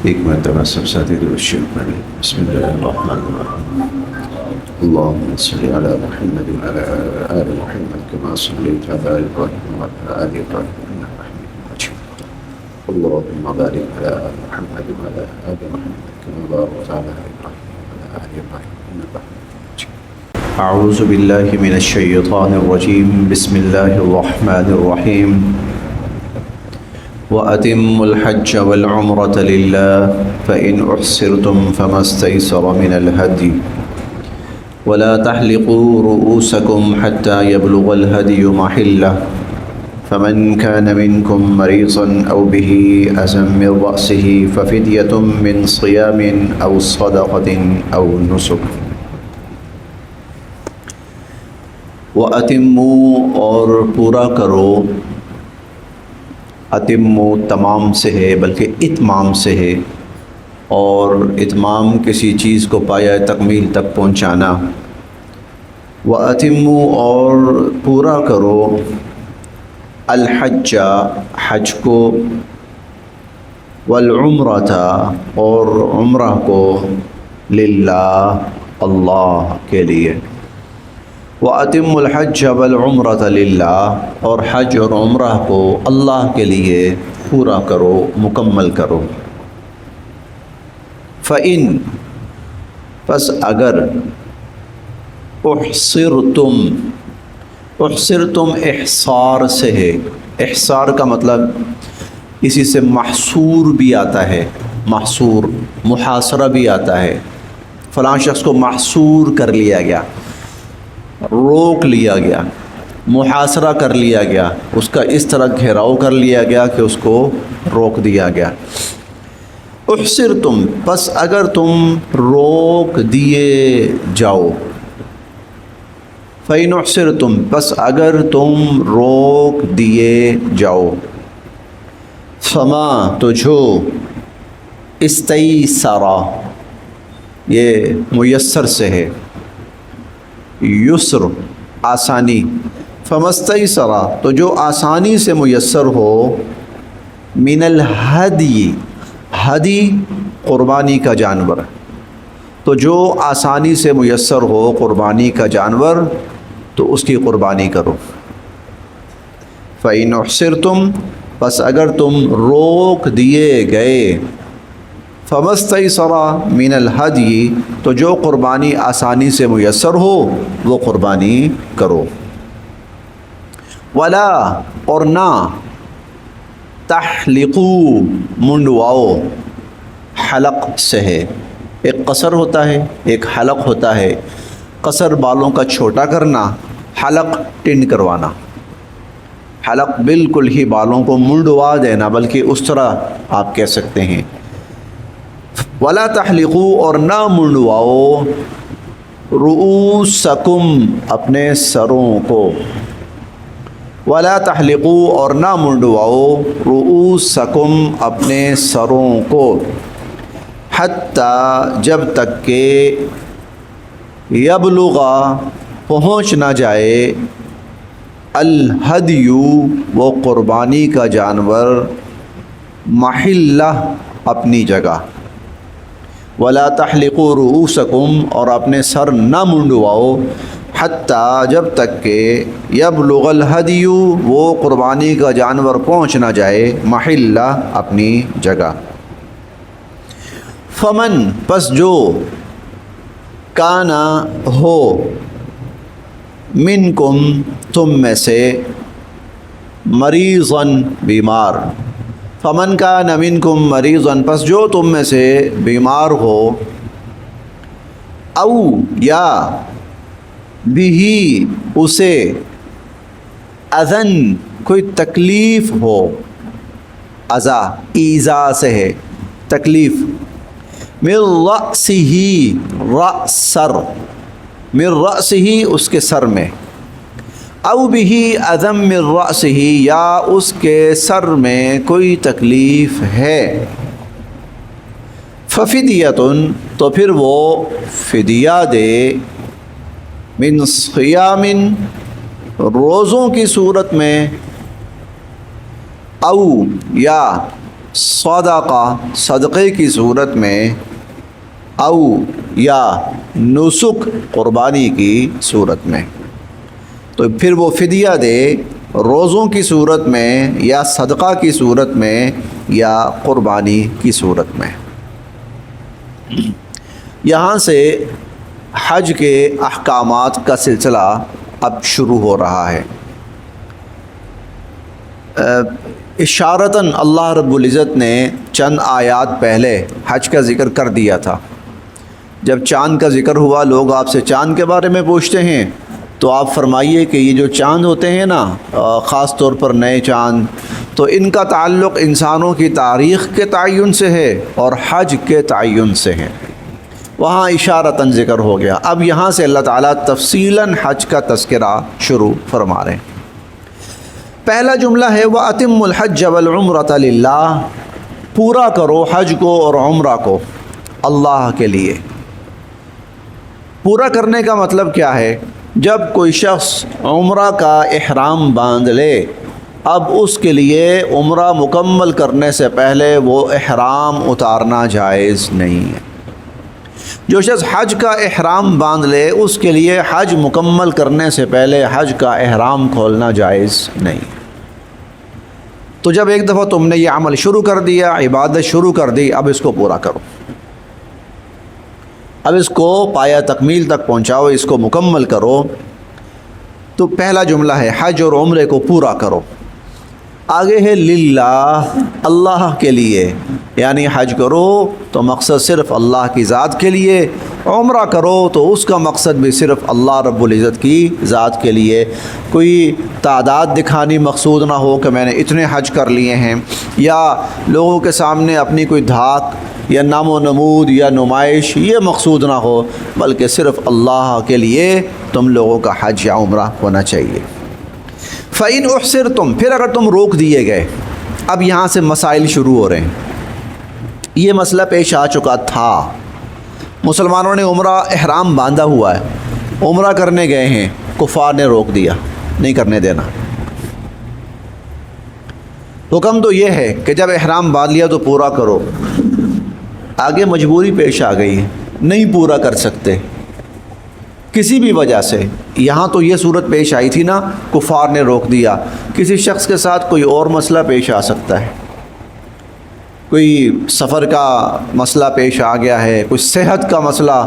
ایک مرتبہ سب ساتھی درود شریف پڑھ لیں۔ بسم اللہ الرحمن الرحیم۔ اللهم صل على محمد وعلى آل محمد كما صليت على إبراهيم وعلى آل إبراهيم إنك حميد مجيد۔ اللهم بارك على محمد وعلى آل محمد كما باركت على إبراهيم وعلى آل إبراهيم إنك حميد مجيد۔ أعوذ بالله من الشيطان الرجيم، بسم الله الرحمن الرحيم۔ وَأَتِمُّوا الْحَجَّ وَالْعُمْرَةَ لِلَّهِ فَإِنْ أُحْصِرْتُمْ فَمَا اسْتَيْسَرَ مِنَ الْهَدْيِ وَلَا تَحْلِقُوا رُؤُوسَكُمْ حَتَّى يَبْلُغَ الْهَدْيُ مَحِلَّهُ فَمَنْ كَانَ مِنْكُمْ مَرِيضًا أَوْ بِهِ أَذًى مِنْ رَأْسِهِ فَفِدْيَةٌ مِنْ صِيَامٍ أَوْ صَدَقَةٍ أَوْ نُسُكٍ۔ وَأَتِمُّوا، اور پورا کرو، اتمو تمام سے ہے بلکہ اتمام سے ہے، اور اتمام کسی چیز کو پایہ تکمیل تک پہنچانا۔ وَأَتِمُّوا، اور پورا کرو، الحج، حج کو، والعمرۃ، اور عمرہ کو، للہ، اللہ کے لیے۔ وَأَتِمُّوا الْحَجَّ وَالْعُمْرَةَ لِلَّهِ، اور حج اور عمرہ کو اللہ کے لیے پورا کرو، مکمل کرو۔ فَإِن، پس اگر، احصرتم، احصرتم احصار سے ہے، احصار کا مطلب اسی سے محصور بھی آتا ہے، محصور، محاصرہ بھی آتا ہے، فلاں شخص کو محصور کر لیا گیا، روک لیا گیا، محاصرہ کر لیا گیا، اس کا اس طرح گھیراؤ کر لیا گیا کہ اس کو روک دیا گیا۔ احصرتم، پس اگر تم روک دیے جاؤ، فَإِنْ احصرتم، پس اگر تم روک دیے جاؤ، فَمَا، تو جو، اسْتَيْسَرَ، یہ میسر سے ہے، یسر، آسانی، فَمَسْتَيْسَرَ، تو جو آسانی سے میسر ہو، من الہدی، ہدی قربانی کا جانور، تو جو آسانی سے میسر ہو قربانی کا جانور تو اس کی قربانی کرو۔ فَإِنْ اُحْصِرْتُمْ، پس اگر تم روک دیے گئے، فَمَسْتَيْسَرَ مِنَ الْهَدْيِ، تو جو قربانی آسانی سے میسر ہو وہ قربانی کرو۔ وَلَا، اور نہ، تَحْلِقُوا، منڈواؤ، حلق سے ہے، ایک قصر ہوتا ہے ایک حلق ہوتا ہے، قصر بالوں کا چھوٹا کرنا، حلق ٹن کروانا، حلق بالکل ہی بالوں کو منڈوا دینا، بلکہ اس طرح آپ کہہ سکتے ہیں۔ وَلَا تَحْلِقُوا، اور نہ منڈواؤ، رؤوسکم، اپنے سروں کو، وَلَا تَحْلِقُوا، اور نہ منڈواؤ، رؤوسکم، اپنے سروں کو، حتیٰ، جب تک کہ، یبلغ، پہنچ نہ جائے، الہدی، وہ قربانی کا جانور، محلہ، اپنی جگہ۔ وَلَا تَحْلِقُوا رُؤُوسَكُمْ، اور اپنے سر نہ منڈواؤ، حتیٰ، جب تک کہ، یبلغ الہدی، وہ قربانی کا جانور پہنچ نہ جائے، محلہ، اپنی جگہ۔ فمن، پس جو، کانا، ہو، منکم، تم میں سے، مریضاً، بیمار، فمن کان منکم مریضاً، پس جو تم میں سے بیمار ہو، او، یا، بھی، اسے، اذن، کوئی تکلیف ہو، اذا، ایذا سے ہے، تکلیف، من رأسہ، سر، من رأسہ، اس کے سر میں، او بھی اذى من رأسہ، یا اس کے سر میں کوئی تکلیف ہے، ففدیۃ، تو پھر وہ فدیہ دے، من صیام، روزوں کی صورت میں، او، یا صدقہ صدقے کی صورت میں، او یا نسک قربانی کی صورت میں، تو پھر وہ فدیہ دے روزوں کی صورت میں یا صدقہ کی صورت میں یا قربانی کی صورت میں۔ یہاں سے حج کے احکامات کا سلسلہ اب شروع ہو رہا ہے۔ اشارتاً اللہ رب العزت نے چند آیات پہلے حج کا ذکر کر دیا تھا۔ جب چاند کا ذکر ہوا، لوگ آپ سے چاند کے بارے میں پوچھتے ہیں، تو آپ فرمائیے کہ یہ جو چاند ہوتے ہیں نا، خاص طور پر نئے چاند، تو ان کا تعلق انسانوں کی تاریخ کے تعین سے ہے اور حج کے تعین سے ہے۔ وہاں اشارتاً ذکر ہو گیا۔ اب یہاں سے اللہ تعالیٰ تفصیلاً حج کا تذکرہ شروع فرما رہے ہیں۔ پہلا جملہ ہے وَأَتِمُّ الْحَجَّ وَالْعُمْرَةَ لِلَّهِ، پورا کرو حج کو اور عمرہ کو اللہ کے لیے۔ پورا کرنے کا مطلب کیا ہے؟ جب کوئی شخص عمرہ کا احرام باندھ لے، اب اس کے لیے عمرہ مکمل کرنے سے پہلے وہ احرام اتارنا جائز نہیں ہے۔ جو شخص حج کا احرام باندھ لے، اس کے لیے حج مکمل کرنے سے پہلے حج کا احرام کھولنا جائز نہیں ہے۔ تو جب ایک دفعہ تم نے یہ عمل شروع کر دیا، عبادت شروع کر دی، اب اس کو پورا کرو، اب اس کو پایا تکمیل تک پہنچاؤ، اس کو مکمل کرو۔ تو پہلا جملہ ہے حج اور عمرے کو پورا کرو۔ آگے ہے للہ، اللہ کے لیے، یعنی حج کرو تو مقصد صرف اللہ کی ذات کے لیے، عمرہ کرو تو اس کا مقصد بھی صرف اللہ رب العزت کی ذات کے لیے۔ کوئی تعداد دکھانی مقصود نہ ہو کہ میں نے اتنے حج کر لیے ہیں، یا لوگوں کے سامنے اپنی کوئی دھاک یا نام و نمود یا نمائش، یہ مقصود نہ ہو، بلکہ صرف اللہ کے لیے تم لوگوں کا حج یا عمرہ ہونا چاہیے۔ فَإِنْ أُحْصِرْتُمْ، پھر اگر تم روک دیے گئے، اب یہاں سے مسائل شروع ہو رہے ہیں۔ یہ مسئلہ پیش آ چکا تھا، مسلمانوں نے عمرہ احرام باندھا ہوا ہے، عمرہ کرنے گئے ہیں، کفار نے روک دیا، نہیں کرنے دینا۔ حکم تو یہ ہے کہ جب احرام باندھ لیا تو پورا کرو۔ آگے مجبوری پیش آ گئی، نہیں پورا کر سکتے کسی بھی وجہ سے۔ یہاں تو یہ صورت پیش آئی تھی نا، کفار نے روک دیا۔ کسی شخص کے ساتھ کوئی اور مسئلہ پیش آ سکتا ہے، کوئی سفر کا مسئلہ پیش آ گیا ہے، کوئی صحت کا مسئلہ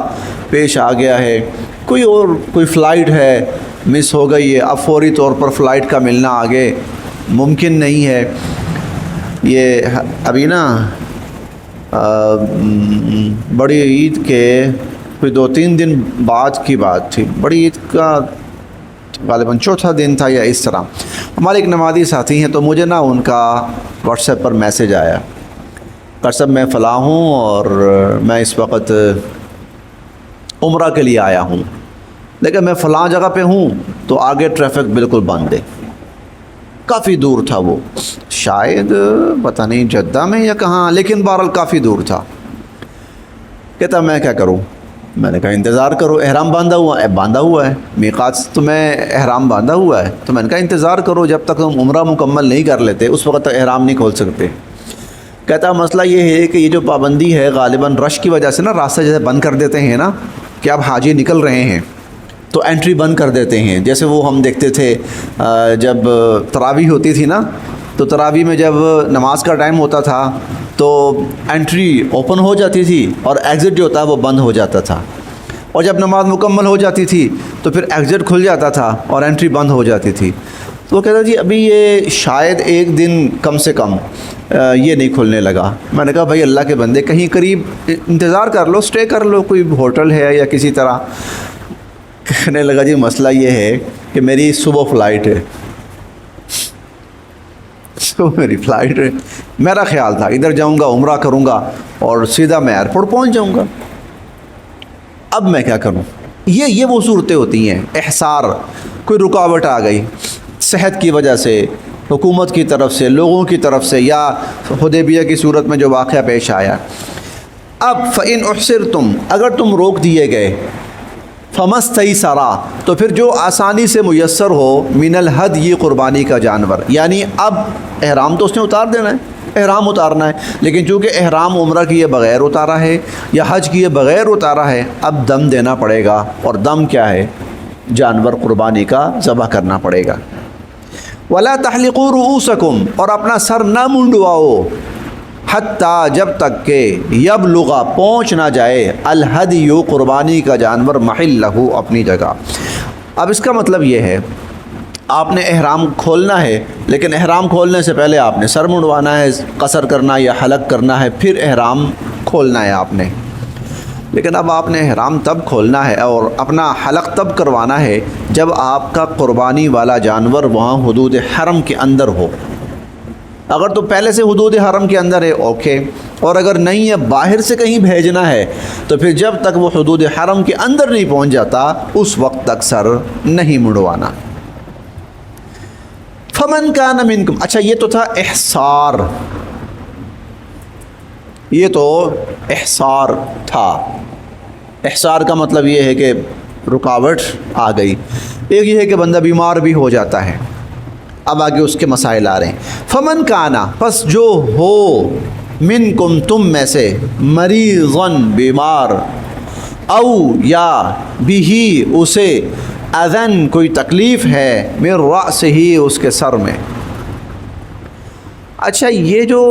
پیش آ گیا ہے، کوئی فلائٹ ہے مس ہو گئی ہے، اب فوری طور پر فلائٹ کا ملنا آگے ممکن نہیں ہے۔ یہ ابھی نا بڑی عید کے کوئی 2-3 دن بعد کی بات تھی، بڑی عید کا غالباً چوتھا دن تھا یا اس طرح۔ ہمارے ایک نمازی ساتھی ہیں، تو مجھے نا ان کا واٹس ایپ پر میسج آیا، صاحب میں فلاں ہوں اور میں اس وقت عمرہ کے لیے آیا ہوں، لیکن میں فلاں جگہ پہ ہوں تو آگے ٹریفک بالکل بند ہے۔ کافی دور تھا وہ، شاید پتہ نہیں جدہ میں یا کہاں، لیکن بہرحال کافی دور تھا۔ کہتا میں کیا کروں؟ میں نے کہا انتظار کرو، احرام باندھا ہوا ہے، میقات تو میں احرام باندھا ہوا ہے، تو میں نے کہا انتظار کرو جب تک تم عمرہ مکمل نہیں کر لیتے، اس وقت تک احرام نہیں کھول سکتے۔ کہتا مسئلہ یہ ہے کہ یہ جو پابندی ہے غالباً رش کی وجہ سے نا، راستہ جیسے بند کر دیتے ہیں نا کہ اب حاجی نکل رہے ہیں تو انٹری بند کر دیتے ہیں۔ جیسے وہ ہم دیکھتے تھے جب تراویح ہوتی تھی نا، تو تراویح میں جب نماز کا ٹائم ہوتا تھا تو انٹری اوپن ہو جاتی تھی اور ایگزٹ جو ہوتا ہے وہ بند ہو جاتا تھا، اور جب نماز مکمل ہو جاتی تھی تو پھر ایگزٹ کھل جاتا تھا اور انٹری بند ہو جاتی تھی۔ تو وہ کہتا جی ابھی یہ شاید 1 دن کم سے کم یہ نہیں کھلنے لگا۔ میں نے کہا بھائی اللہ کے بندے کہیں قریب انتظار کر لو، سٹے کر لو، کوئی ہوٹل ہے یا کسی طرح۔ کہنے لگا جی مسئلہ یہ ہے کہ میری صبح فلائٹ ہے، میری فلائٹ ہے، میرا خیال تھا ادھر جاؤں گا، عمرہ کروں گا اور سیدھا میں ایئرپورٹ پہنچ جاؤں گا، اب میں کیا کروں؟ یہ وہ صورتیں ہوتی ہیں، احصار، کوئی رکاوٹ آ گئی صحت کی وجہ سے، حکومت کی طرف سے، لوگوں کی طرف سے، یا حدیبیہ کی صورت میں جو واقعہ پیش آیا۔ اب فَإِنْ أُحْصِرْتُمْ، اگر تم روک دیے گئے، فَمَسْتَيْسَرَ، تو پھر جو آسانی سے میسر ہو، مِنَ الْحَدْیِ، قربانی کا جانور، یعنی اب احرام تو اس نے اتار دینا ہے، احرام اتارنا ہے، لیکن چونکہ احرام عمرہ کیے بغیر اتارا ہے یا حج کیے بغیر اتارا ہے، اب دم دینا پڑے گا، اور دم کیا ہے؟ جانور قربانی کا ذبح کرنا پڑے گا۔ وَلَا تَحْلِقُوا رُؤُوسَكُمْ، اور اپنا سر نہ منڈواؤ، حتیٰ جب تک کہ یبلغ پہنچ نہ جائے الہدی قربانی کا جانور محلہ اپنی جگہ۔ اب اس کا مطلب یہ ہے آپ نے احرام کھولنا ہے، لیکن احرام کھولنے سے پہلے آپ نے سر منڈوانا ہے، قصر کرنا یا حلق کرنا ہے، پھر احرام کھولنا ہے آپ نے۔ لیکن اب آپ نے احرام تب کھولنا ہے اور اپنا حلق تب کروانا ہے جب آپ کا قربانی والا جانور وہاں حدود حرم کے اندر ہو۔ اگر تو پہلے سے حدود حرم کے اندر ہے اوکے، اور اگر نہیں ہے باہر سے کہیں بھیجنا ہے تو پھر جب تک وہ حدود حرم کے اندر نہیں پہنچ جاتا اس وقت تک سر نہیں منڈوانا۔ فمن کان منکم، اچھا یہ تو تھا احصار، یہ تو احصار تھا۔ احصار کا مطلب یہ ہے کہ رکاوٹ آ گئی، ایک یہ ہے کہ بندہ بیمار بھی ہو جاتا ہے۔ اب آگے اس کے مسائل آ رہے ہیں۔ فمن کانا، پس جو ہو، منکم تم میں سے، مریضن بیمار، او یا بھی اسے، اذن کوئی تکلیف ہے، من رأس ہی اس کے سر میں۔ اچھا یہ جو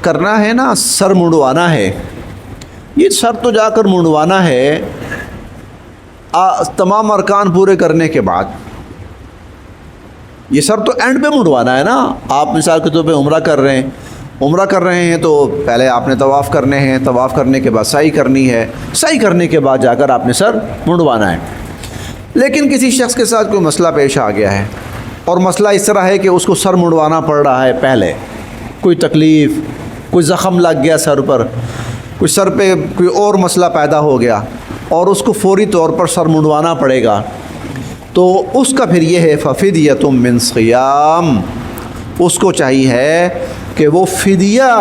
کرنا ہے نا سر منڈوانا ہے، یہ سر تو جا کر منڈوانا ہے تمام ارکان پورے کرنے کے بعد۔ یہ سر تو اینڈ پہ منڈوانا ہے نا۔ آپ مثال کے طور پہ عمرہ کر رہے ہیں تو پہلے آپ نے طواف کرنے ہیں، طواف کرنے کے بعد سعی کرنی ہے، سعی کرنے کے بعد جا کر آپ نے سر منڈوانا ہے۔ لیکن کسی شخص کے ساتھ کوئی مسئلہ پیش آ گیا ہے، اور مسئلہ اس طرح ہے کہ اس کو سر منڈوانا پڑ رہا ہے پہلے، کوئی تکلیف، کوئی زخم لگ گیا سر پر، کوئی سر پہ کوئی اور مسئلہ پیدا ہو گیا اور اس کو فوری طور پر سر منڈوانا پڑے گا، تو اس کا پھر یہ ہے ففدیۃ من صیام، اس کو چاہیے کہ وہ فدیہ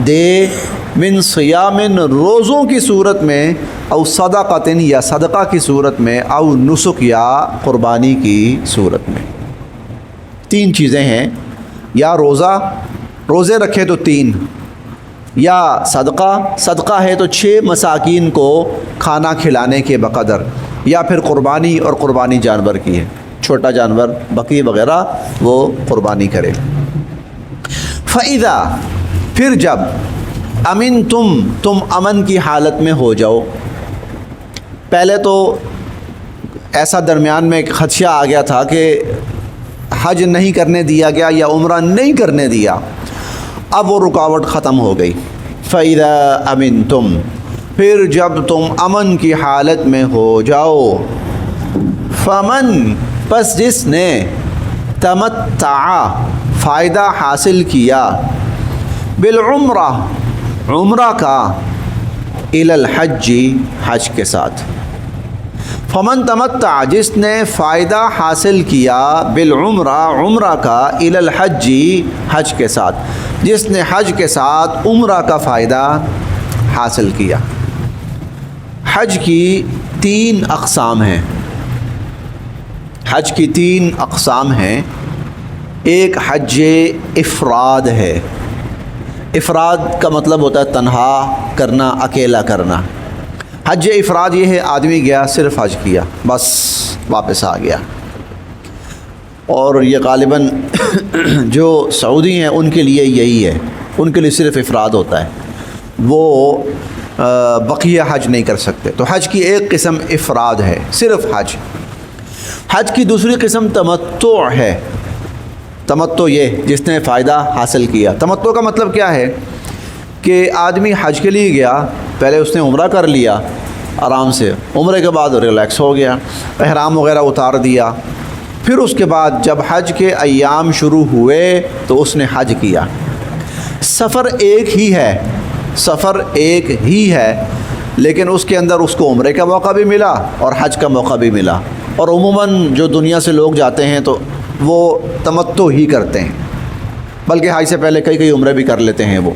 دے، من صیام، روزوں کی صورت میں، او صدقۃ، یا صدقہ کی صورت میں، او نسک، یا قربانی کی صورت میں۔ تین چیزیں ہیں، یا روزے رکھے تو 3، یا صدقہ ہے تو 6 مساکین کو کھانا کھلانے کے بقدر، یا پھر قربانی، اور قربانی جانور کی ہے، چھوٹا جانور بکری وغیرہ وہ قربانی کرے۔ فَإِذَا، پھر جب، امن تم امن کی حالت میں ہو جاؤ۔ پہلے تو ایسا درمیان میں ایک خدشہ آ گیا تھا کہ حج نہیں کرنے دیا گیا یا عمرہ نہیں کرنے دیا، اب وہ رکاوٹ ختم ہو گئی۔ فَإِذَا أَمِنْتُمْ، پھر جب تم امن کی حالت میں ہو جاؤ، فَمَن، پس جس نے، تمتع، فائدہ حاصل کیا، بالعمرہ، عمرہ کا، الی الحج، حج کے ساتھ۔ فمن تمتع، جس نے فائدہ حاصل کیا، بالعمرہ، عمرہ کا، الی الحج، حج کے ساتھ، جس نے حج کے ساتھ عمرہ کا فائدہ حاصل کیا۔ حج کی 3 اقسام ہیں، حج کی 3 اقسام ہیں۔ ایک حج افراد ہے، افراد کا مطلب ہوتا ہے تنہا کرنا، اکیلا کرنا۔ حج افراد یہ ہے آدمی گیا صرف حج کیا بس واپس آ گیا، اور یہ غالباً جو سعودی ہیں ان کے لیے یہی ہے، ان کے لیے صرف افراد ہوتا ہے، وہ بقیہ حج نہیں کر سکتے۔ تو حج کی ایک قسم افراد ہے، صرف حج۔ حج کی دوسری قسم تمتع ہے۔ تمتع یہ جس نے فائدہ حاصل کیا۔ تمتع کا مطلب کیا ہے کہ آدمی حج کے لیے گیا، پہلے اس نے عمرہ کر لیا آرام سے، عمرے کے بعد ریلیکس ہو گیا، احرام وغیرہ اتار دیا، پھر اس کے بعد جب حج کے ایام شروع ہوئے تو اس نے حج کیا۔ سفر ایک ہی ہے، سفر ایک ہی ہے، لیکن اس کے اندر اس کو عمرے کا موقع بھی ملا اور حج کا موقع بھی ملا۔ اور عموماً جو دنیا سے لوگ جاتے ہیں تو وہ تمتع ہی کرتے ہیں، بلکہ حج سے پہلے کئی عمرے بھی کر لیتے ہیں، وہ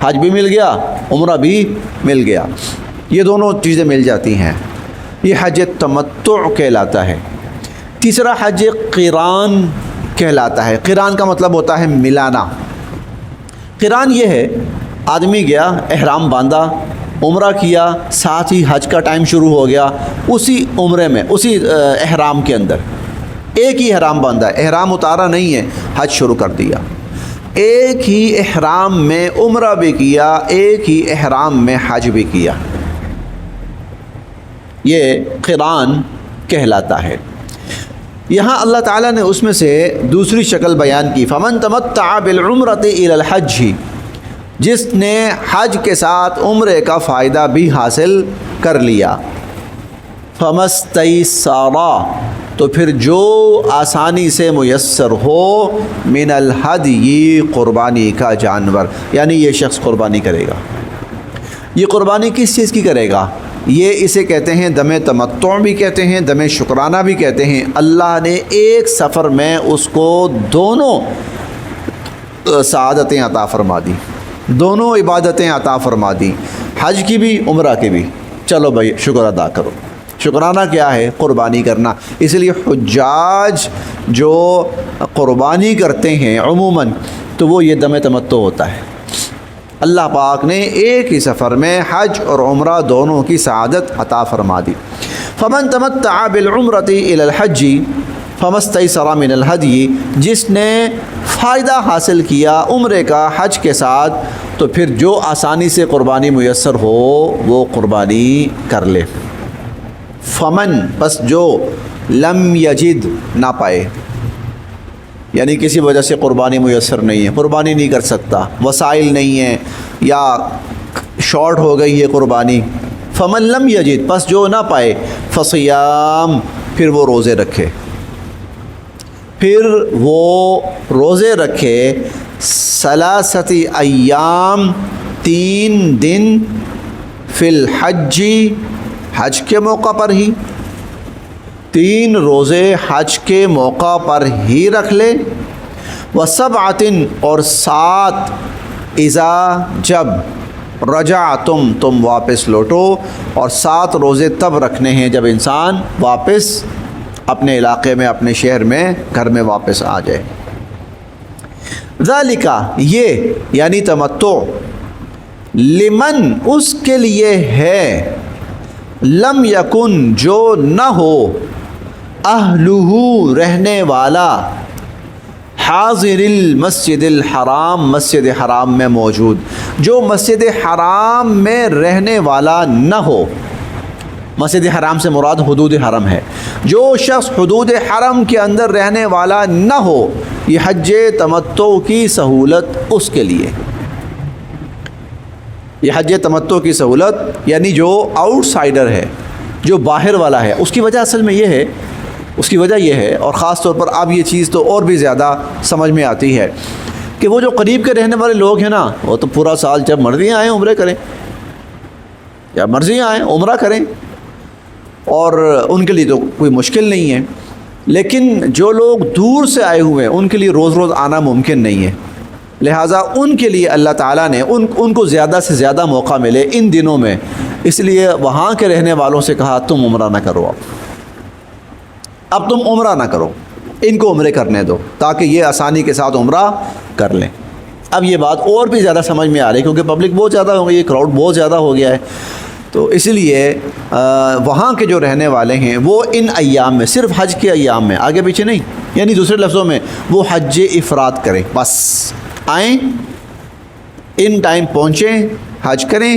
حج بھی مل گیا، عمرہ بھی مل گیا، یہ دونوں چیزیں مل جاتی ہیں، یہ حج تمتع کہلاتا ہے۔ تیسرا حج قران کہلاتا ہے۔ قران کا مطلب ہوتا ہے ملانا، قران یہ ہے آدمی گیا، احرام باندھا، عمرہ کیا، ساتھ ہی حج کا ٹائم شروع ہو گیا، اسی عمرے میں اسی احرام کے اندر ایک ہی احرام باندھا، احرام اتارا نہیں ہے، حج شروع کر دیا، ایک ہی احرام میں عمرہ بھی کیا، ایک ہی احرام میں حج بھی کیا، یہ قران کہلاتا ہے۔ یہاں اللہ تعالیٰ نے اس میں سے دوسری شکل بیان کی، فمن تمتع بالعمرۃ الی الحج، جس نے حج کے ساتھ عمرے کا فائدہ بھی حاصل کر لیا، فمستیسر، تو پھر جو آسانی سے میسر ہو، من الہدی، قربانی کا جانور، یعنی یہ شخص قربانی کرے گا۔ یہ قربانی کس چیز کی کرے گا؟ یہ اسے کہتے ہیں دم تمتع بھی کہتے ہیں، دم شکرانہ بھی کہتے ہیں۔ اللہ نے ایک سفر میں اس کو دونوں سعادتیں عطا فرما دی، دونوں عبادتیں عطا فرما دی، حج کی بھی عمرہ کی بھی۔ چلو بھائی شکر ادا کرو۔ شکرانہ کیا ہے؟ قربانی کرنا۔ اس لیے حجاج جو قربانی کرتے ہیں عموماً تو وہ یہ دم تمتع ہوتا ہے۔ اللہ پاک نے ایک ہی سفر میں حج اور عمرہ دونوں کی سعادت عطا فرما دی۔ فمن تمتع بالعمرۃ الی الحج فمستیسر من الہدی، جس نے فائدہ حاصل کیا عمرے کا حج کے ساتھ تو پھر جو آسانی سے قربانی میسر ہو وہ قربانی کر لے۔ فمن، بس جو لم یجد، نہ پائے، یعنی کسی وجہ سے قربانی میسر نہیں ہے، قربانی نہیں کر سکتا، وسائل نہیں ہیں یا شارٹ ہو گئی ہے قربانی، فمن لم یجد، پس جو نہ پائے، فصیام، پھر وہ روزے رکھے، پھر وہ روزے رکھے، ثلاثۃ ایام، 3 دن، فی الحج، حج کے موقع پر ہی، 3 روزے حج کے موقع پر ہی رکھ لے، وسبعۃ، اور 7 اذا، جب، رجعتم، تم واپس لوٹو، اور 7 روزے تب رکھنے ہیں جب انسان واپس اپنے علاقے میں، اپنے شہر میں، گھر میں واپس آ جائے۔ ذالک، یہ یعنی تمتع، لمن، اس کے لیے ہے، لم یکن، جو نہ ہو، اہلہ، رہنے والا، حاضر المسجد الحرام، مسجد حرام میں موجود، جو مسجد حرام میں رہنے والا نہ ہو۔ مسجد حرام سے مراد حدود حرم ہے۔ جو شخص حدود حرم کے اندر رہنے والا نہ ہو، یہ حج تمتع کی سہولت اس کے لیے، یہ حج تمتع کی سہولت، یعنی جو آؤٹ سائڈر ہے، جو باہر والا ہے، اس کی وجہ اصل میں یہ ہے، اس کی وجہ یہ ہے، اور خاص طور پر اب یہ چیز تو اور بھی زیادہ سمجھ میں آتی ہے کہ وہ جو قریب کے رہنے والے لوگ ہیں نا، وہ تو پورا سال جب مرضی آئیں عمرے کریں، یا مرضی آئیں عمرہ کریں، اور ان کے لیے تو کوئی مشکل نہیں ہے۔ لیکن جو لوگ دور سے آئے ہوئے ہیں ان کے لیے روز روز آنا ممکن نہیں ہے، لہٰذا ان کے لیے اللہ تعالیٰ نے ان کو زیادہ سے زیادہ موقع ملے ان دنوں میں، اس لیے وہاں کے رہنے والوں سے کہا تم عمرہ نہ کرو، اب تم عمرہ نہ کرو، ان کو عمرے کرنے دو تاکہ یہ آسانی کے ساتھ عمرہ کر لیں۔ اب یہ بات اور بھی زیادہ سمجھ میں آ رہی ہے کیونکہ پبلک بہت زیادہ ہو گئی ہے، کراؤڈ بہت زیادہ ہو گیا ہے، تو اس لیے وہاں کے جو رہنے والے ہیں وہ ان ایام میں، صرف حج کے ایام میں، آگے پیچھے نہیں، یعنی دوسرے لفظوں میں وہ حج افراد کریں، بس آئیں، ان ٹائم پہنچیں، حج کریں،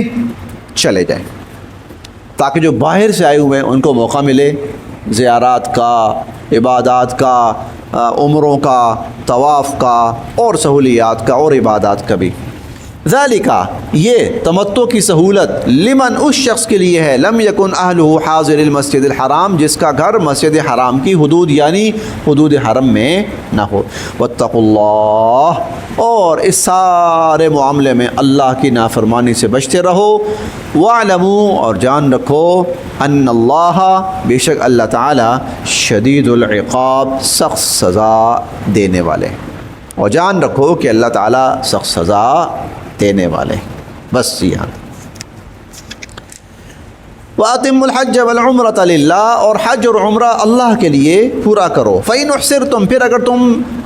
چلے جائیں، تاکہ جو باہر سے آئے ہوئے ہیں ان کو موقع ملے زیارات کا، عبادات کا، عمروں کا، طواف کا، اور سہولیات کا اور عبادات کا بھی۔ ذالک، یہ تمتع کی سہولت، لمن، اس شخص کے لیے ہے، لم یکن اہلہ حاضر المسجد الحرام، جس کا گھر مسجد حرام کی حدود یعنی حدود حرم میں نہ ہو۔ واتقوا اللہ، اور اس سارے معاملے میں اللہ کی نافرمانی سے بچتے رہو۔ واعلموا، اور جان رکھو، ان اللہ، بے شک اللہ تعالی، شدید العقاب، سخت سزا دینے والے، اور جان رکھو کہ اللہ تعالی سخت سزا دینے والے۔ بس یہاں وَأَتِمُّوا الْحَجَّ وَالْعُمْرَةَ لِلَّهِ، اور حج اور عمرہ اللہ کے لیے پورا کرو۔ فَإِنْ أُحْصِرْتُمْ، پھر اگر تم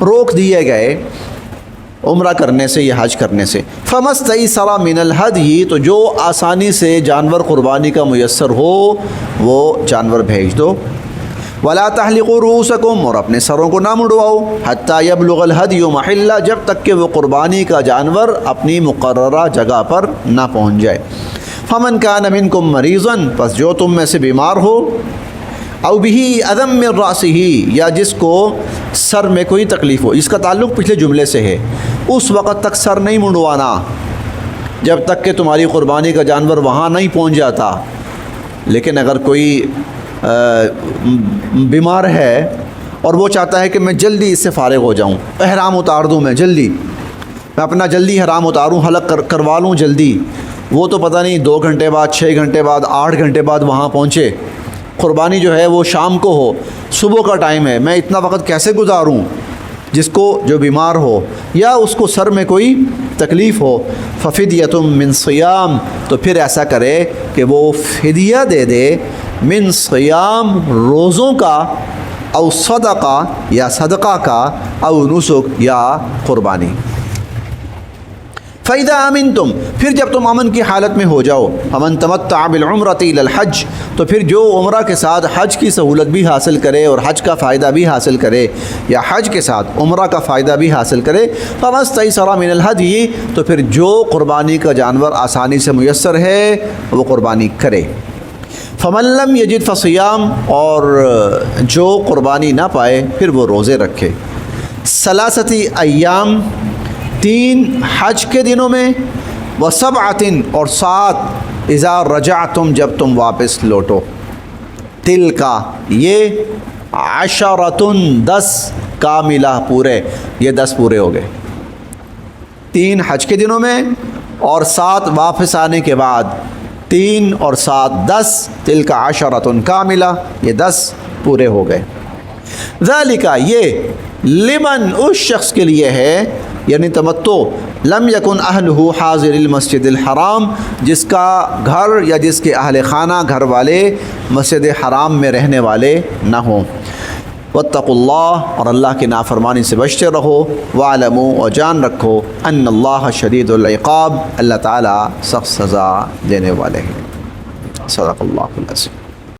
روک دیے گئے، عمرہ کرنے سے یا حج کرنے سے۔ فمستیسر من الہدی، تو جو آسانی سے جانور قربانی کا میسر ہو وہ جانور بھیج دو۔ ولا تحلقوا رؤوسکم، اور اپنے سروں کو نہ مڑواؤ، حتی یبلغ الہدی محلہ، جب تک کہ وہ قربانی کا جانور اپنی مقررہ جگہ پر نہ پہنچ جائے۔ فمن کان منکم مریضا، پس جو تم میں سے بیمار ہو، او بہ اذی من راسہ، یا جس کو سر میں کوئی تکلیف ہو، اس کا تعلق پچھلے جملے سے ہے، اس وقت تک سر نہیں منڈوانا جب تک کہ تمہاری قربانی کا جانور وہاں نہیں پہنچ جاتا۔ لیکن اگر کوئی بیمار ہے اور وہ چاہتا ہے کہ میں جلدی اس سے فارغ ہو جاؤں، احرام اتار دوں، میں اپنا جلدی احرام اتاروں، حلق کروا لوں جلدی، وہ تو پتہ نہیں 2 گھنٹے بعد، 6 گھنٹے بعد، 8 گھنٹے بعد وہاں پہنچے، قربانی جو ہے وہ شام کو ہو، صبح کا ٹائم ہے، میں اتنا وقت کیسے گزاروں؟ جس کو جو بیمار ہو یا اس کو سر میں کوئی تکلیف ہو، ففدیۃ من صیام، تو پھر ایسا کرے کہ وہ فدیہ دے دے، من صیام، روزوں کا، او صدقہ، یا صدقہ کا، او نسک، یا قربانی۔ فَإِذَا أَمِنْتُمْ، پھر جب تم امن کی حالت میں ہو جاؤ، فَمَنْ تَمَتَّعَ بِالْعُمْرَةِ إِلَى الْحَجِّ، تو پھر جو عمرہ کے ساتھ حج کی سہولت بھی حاصل کرے اور حج کا فائدہ بھی حاصل کرے، یا حج کے ساتھ عمرہ کا فائدہ بھی حاصل کرے، فَمَا اسْتَيْسَرَ مِنَ الْهَدْيِ، تو پھر جو قربانی کا جانور آسانی سے میسر ہے وہ قربانی کرے۔ فَمَن لَّمْ يَجِدْ فَصِيَامٌ، اور جو قربانی نہ پائے پھر وہ روزے رکھے۔ ثلاثة ایام، 3 حج کے دنوں میں، و7، اور 7 اذا رجعتم، جب تم واپس لوٹو۔ تلکا، یہ 10، 10 کاملہ، پورے، یہ 10 پورے ہو گئے، 3 حج کے دنوں میں اور 7 واپس آنے کے بعد، 3 اور 7 10، تلکا 10 کاملہ، یہ 10 پورے ہو گئے۔ ذالک، یہ لمن، اس شخص کے لیے ہے، یعنی تمتع، لم یکن اہلہ حاضر المسجد الحرام، جس کا گھر یا جس کے اہل خانہ، گھر والے مسجد حرام میں رہنے والے نہ ہوں۔ واتقوا اللہ، اور اللہ کی نافرمانی سے بچتے رہو، وعلموا، اور جان رکھو، ان اللہ شدید العقاب، اللہ تعالیٰ سخت سزا دینے والے ہیں۔ صدق اللہ العظیم۔